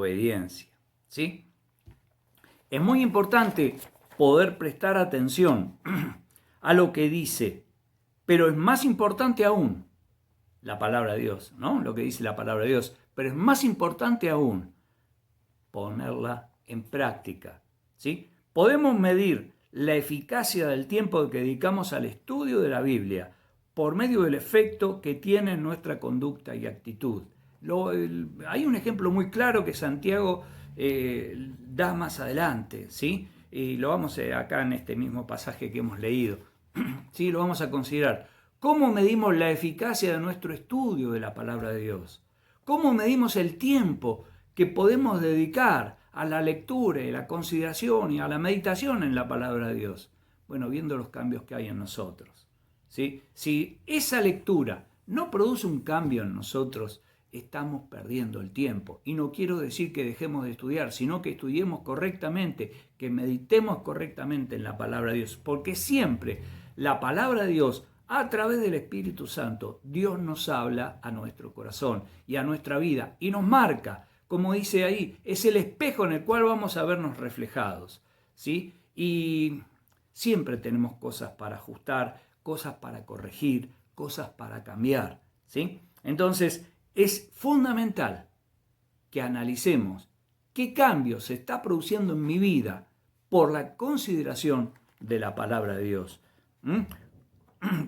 obediencia, ¿sí? Es muy importante poder prestar atención a lo que dice, pero es más importante aún la palabra de Dios, ¿no? Lo que dice la palabra de Dios, pero es más importante aún ponerla en práctica, ¿sí? Podemos medir la eficacia del tiempo que dedicamos al estudio de la Biblia por medio del efecto que tiene en nuestra conducta y actitud. Hay un ejemplo muy claro que Santiago da más adelante, ¿sí? Y lo vamos acá en este mismo pasaje que hemos leído, ¿sí? Lo vamos a considerar. ¿Cómo medimos la eficacia de nuestro estudio de la palabra de Dios? ¿Cómo medimos el tiempo que podemos dedicar a la lectura y la consideración y a la meditación en la palabra de Dios? Bueno, viendo los cambios que hay en nosotros, ¿sí? Si esa lectura no produce un cambio en nosotros, estamos perdiendo el tiempo. Y no quiero decir que dejemos de estudiar, sino que estudiemos correctamente, que meditemos correctamente en la palabra de Dios, porque siempre la palabra de Dios, a través del Espíritu Santo, Dios nos habla a nuestro corazón y a nuestra vida y nos marca, como dice ahí, es el espejo en el cual vamos a vernos reflejados, ¿sí? Y siempre tenemos cosas para ajustar, cosas para corregir, cosas para cambiar, ¿sí? Entonces, es fundamental que analicemos qué cambio se está produciendo en mi vida por la consideración de la palabra de Dios.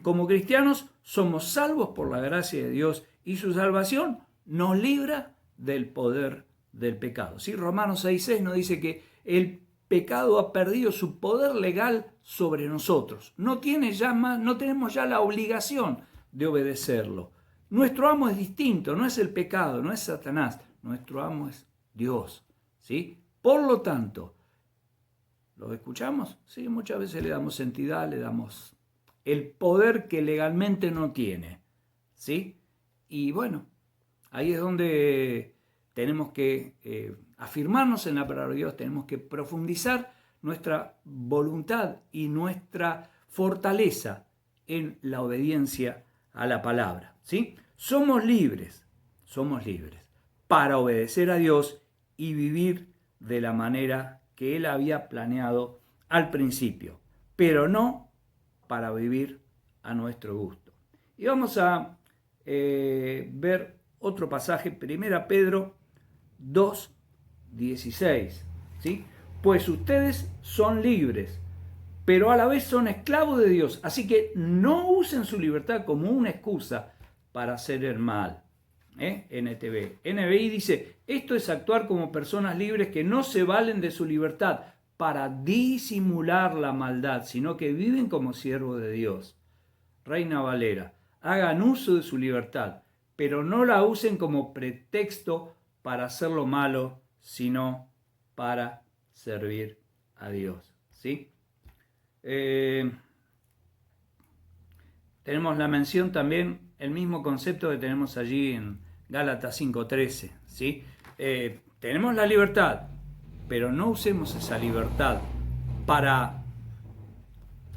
Como cristianos somos salvos por la gracia de Dios y su salvación nos libra del poder del pecado. ¿Sí? Romanos 6:6 nos dice que el pecado ha perdido su poder legal sobre nosotros. No tenemos ya la obligación de obedecerlo. Nuestro amo es distinto, no es el pecado, no es Satanás. Nuestro amo es Dios. ¿Sí? Por lo tanto, ¿lo escuchamos? Sí, muchas veces le damos entidad, le damos el poder que legalmente no tiene, ¿sí? Y bueno, ahí es donde tenemos que afirmarnos en la palabra de Dios, tenemos que profundizar nuestra voluntad y nuestra fortaleza en la obediencia a la palabra, ¿sí? Somos libres para obedecer a Dios y vivir de la manera que Él había planeado al principio, pero no para vivir a nuestro gusto. Y vamos a ver otro pasaje, 1 Pedro 2:16, ¿sí? Pues ustedes son libres, pero a la vez son esclavos de Dios, así que no usen su libertad como una excusa para hacer el mal. NBI dice, esto es actuar como personas libres que no se valen de su libertad para disimular la maldad, sino que viven como siervos de Dios. Reina Valera, hagan uso de su libertad, pero no la usen como pretexto para hacer lo malo, sino para servir a Dios. ¿Sí? Tenemos la mención también, el mismo concepto que tenemos allí en Gálatas 5:13. ¿Sí? Tenemos la libertad, pero no usemos esa libertad para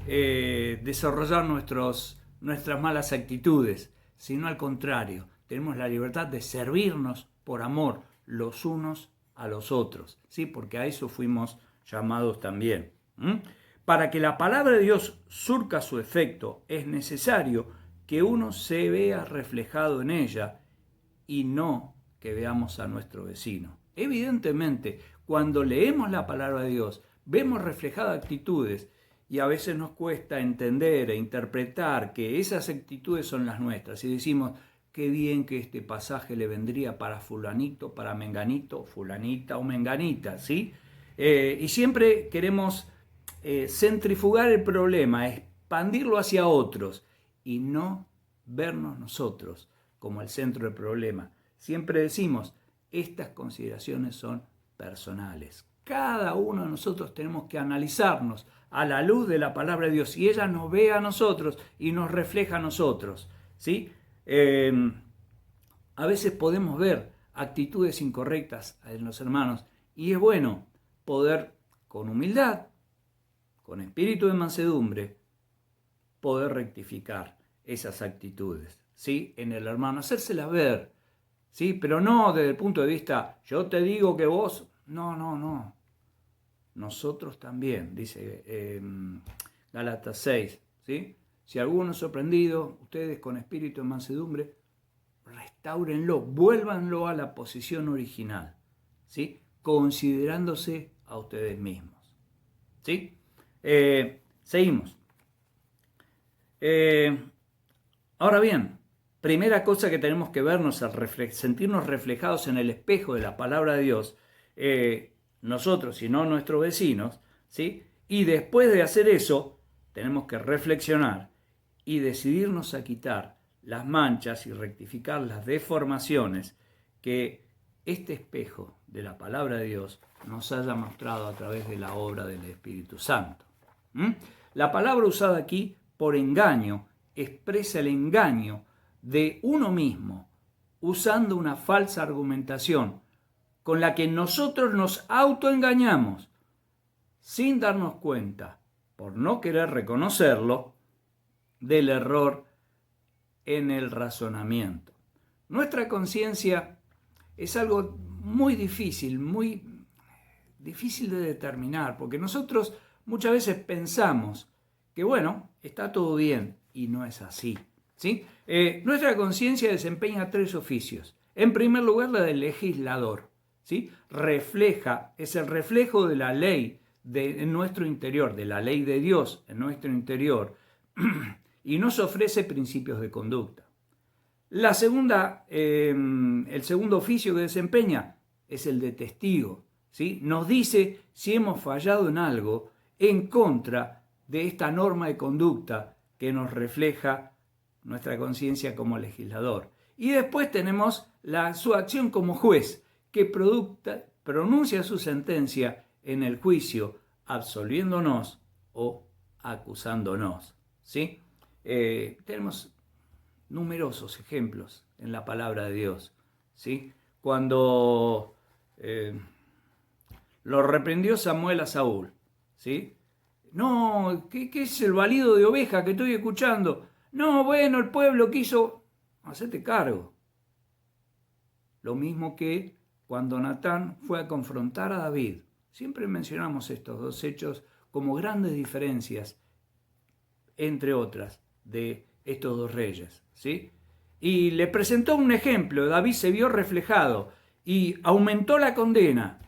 desarrollar nuestras malas actitudes, sino al contrario, tenemos la libertad de servirnos por amor los unos a los otros, ¿sí? Porque a eso fuimos llamados también. Para que la palabra de Dios surca su efecto, es necesario que uno se vea reflejado en ella y no que veamos a nuestro vecino. Evidentemente, cuando leemos la palabra de Dios, vemos reflejadas actitudes y a veces nos cuesta entender e interpretar que esas actitudes son las nuestras. Y decimos, qué bien que este pasaje le vendría para fulanito, para menganito, fulanita o menganita, ¿sí? Y siempre queremos centrifugar el problema, expandirlo hacia otros y no vernos nosotros como el centro del problema. Siempre decimos, estas consideraciones son personales. Cada uno de nosotros tenemos que analizarnos a la luz de la palabra de Dios y ella nos ve a nosotros y nos refleja a nosotros, ¿sí? A veces podemos ver actitudes incorrectas en los hermanos y es bueno poder, con humildad, con espíritu de mansedumbre, poder rectificar esas actitudes, ¿sí? En el hermano, hacérselas ver, ¿sí? Pero no desde el punto de vista, yo te digo que vos, no. Nosotros también, dice Gálatas 6, ¿sí? Si alguno es sorprendido, ustedes con espíritu de mansedumbre, restáurenlo, vuélvanlo a la posición original, ¿sí? Considerándose a ustedes mismos, ¿sí? Seguimos. Ahora bien, primera cosa que tenemos que vernos al sentirnos reflejados en el espejo de la palabra de Dios, nosotros y no nuestros vecinos, ¿sí? Y después de hacer eso, tenemos que reflexionar y decidirnos a quitar las manchas y rectificar las deformaciones que este espejo de la palabra de Dios nos haya mostrado a través de la obra del Espíritu Santo. La palabra usada aquí por engaño expresa el engaño de uno mismo usando una falsa argumentación con la que nosotros nos autoengañamos sin darnos cuenta, por no querer reconocerlo, del error en el razonamiento. Nuestra conciencia es algo muy difícil de determinar, porque nosotros muchas veces pensamos que, bueno, está todo bien, y no es así, ¿sí? Nuestra conciencia desempeña 3 oficios. En primer lugar, la del legislador, ¿sí? Es el reflejo de la ley en nuestro interior, de la ley de Dios en nuestro interior, y nos ofrece principios de conducta. El segundo oficio que desempeña es el de testigo, ¿sí? Nos dice si hemos fallado en algo en contra de esta norma de conducta que nos refleja nuestra conciencia como legislador. Y después tenemos su acción como juez, que pronuncia su sentencia en el juicio, absolviéndonos o acusándonos, ¿sí? Tenemos numerosos ejemplos en la palabra de Dios, ¿sí? Cuando lo reprendió Samuel a Saúl, ¿sí? No, ¿qué es el balido de oveja que estoy escuchando? No, bueno, el pueblo quiso hacerte cargo. Lo mismo que cuando Natán fue a confrontar a David. Siempre mencionamos estos 2 hechos como grandes diferencias, entre otras, de estos 2 reyes, ¿sí? Y le presentó un ejemplo. David se vio reflejado y aumentó la condena.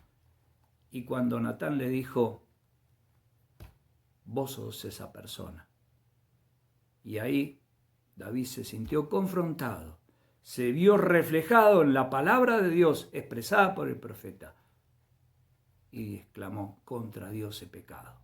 Y cuando Natán le dijo, vos sos esa persona. Y ahí David se sintió confrontado, se vio reflejado en la palabra de Dios expresada por el profeta y exclamó, contra Dios he pecado.